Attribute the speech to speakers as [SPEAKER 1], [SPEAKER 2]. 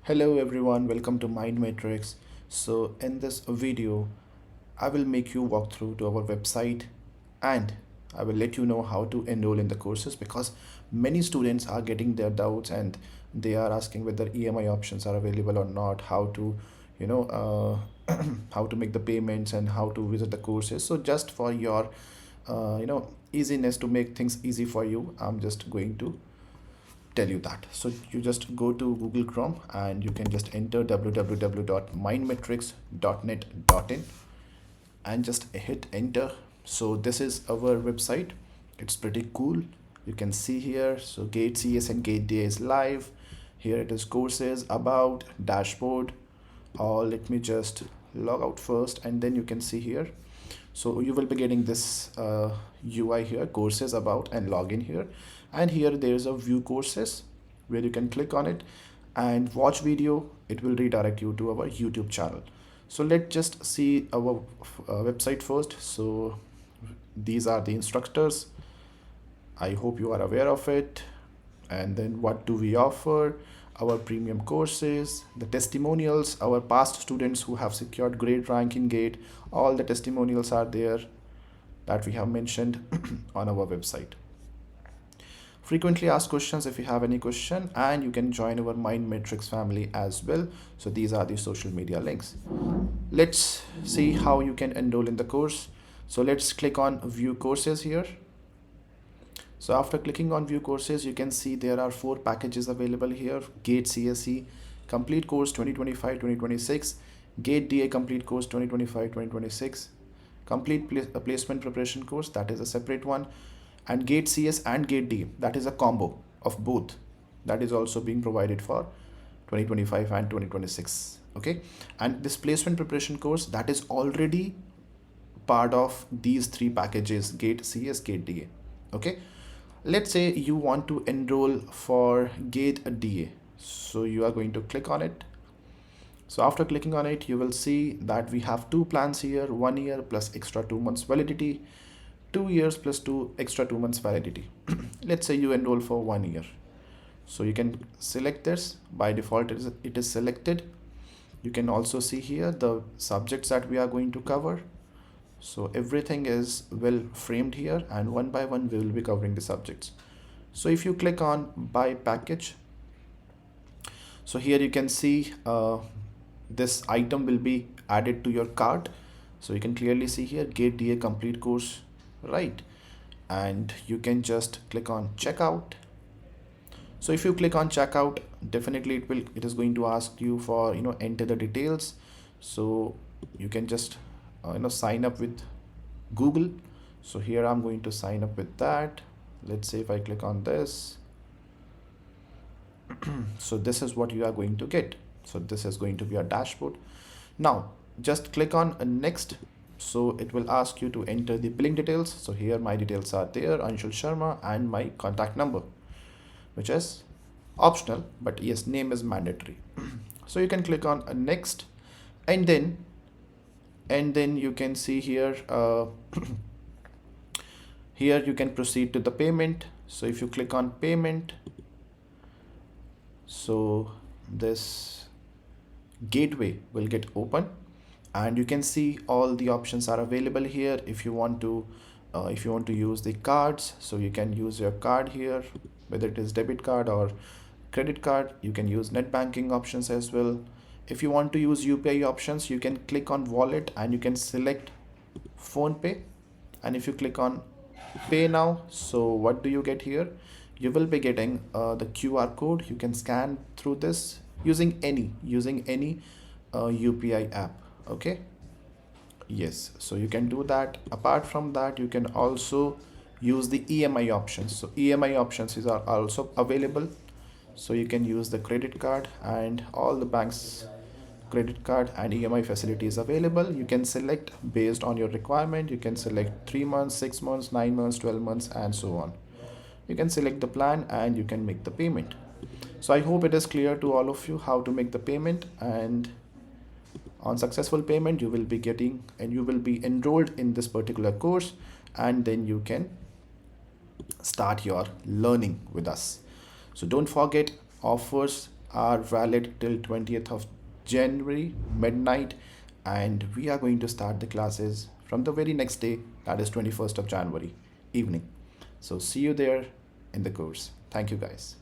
[SPEAKER 1] Hello everyone, welcome to MindMatrix. So in this video, I will make you walk through to our website and I will let you know how to enroll in the courses because many students are getting their doubts and they are asking whether EMI options are available or not, how to, how to make the payments and how to visit the courses. So just for your, easiness to make things easy for you, I'm just going to tell you that. So you just go to Google Chrome and you can just enter www.mindmatrix.net.in and just hit enter. So this is our website. It's pretty cool. You can see here. So Gate CS and Gate DA is live. Here it is courses, about, dashboard. Or let me just log out first and then you can see here. So you will be getting this UI here, courses, about, and login here. And here there is a view courses where you can click on it and watch video. It will redirect you to our YouTube channel. So let's just see our website first. So these are the instructors. I hope you are aware of it. And then what do we offer? Our premium courses, the testimonials, our past students who have secured great rank in GATE, all the testimonials are there that we have mentioned on our website. Frequently asked questions if you have any question, and you can join our MindMatrix family as well. So these are the social media links. Let's see how you can enroll in the course. So let's click on view courses here. So after clicking on view courses, you can see there are 4 packages available here. GATE CSE complete course 2025-2026, GATE DA complete course 2025-2026, complete placement preparation course, that is a separate one, and GATE CS and GATE D, that is a combo of both, that is also being provided for 2025 and 2026. Okay, and this placement preparation course, that is already part of these 3 packages, GATE CS, GATE DA. Okay, let's say you want to enroll for GATE DA. So you are going to click on it. So after clicking on it, you will see that we have 2 plans here, 1 year plus extra 2 months validity, 2 years plus 2 extra 2 months validity. Let's say you enroll for 1 year. So you can select this. By default, it is selected. You can also see here the subjects that we are going to cover. So everything is well framed here, and one by one we will be covering the subjects. So if you click on buy package, so here you can see this item will be added to your cart. So you can clearly see here GATE DA complete course, right? And you can just click on checkout. So if you click on checkout, definitely it is going to ask you for enter the details. So you can just sign up with Google. So here I'm going to sign up with that. Let's say if I click on this, so this is what you are going to get. So this is going to be a dashboard. Now just click on next. So it will ask you to enter the billing details. So here my details are there, Anshul Sharma, and my contact number, which is optional, but yes, name is mandatory. So you can click on next, and then you can see here here you can proceed to the payment. So if you click on payment, so this gateway will get open and you can see all the options are available here. If you want to use the cards, so you can use your card here, whether it is debit card or credit card. You can use net banking options as well. If you want to use UPI options, you can click on wallet and you can select phone pay. And if you click on pay now, so what do you get here? You will be getting the QR code. You can scan through this using any UPI app. Okay, yes, so you can do that. Apart from that, you can also use the EMI options. So EMI options are also available. So you can use the credit card, and all the banks credit card and EMI facilities available. You can select based on your requirement. You can select 3 months, 6 months, 9 months, 12 months, and so on. You can select the plan and you can make the payment. So I hope it is clear to all of you how to make the payment, and on successful payment you will be getting and you will be enrolled in this particular course, and then you can start your learning with us. So don't forget, offers are valid till 20th of January midnight, and we are going to start the classes from the very next day, that is 21st of January evening. So see you there in the course. Thank you guys.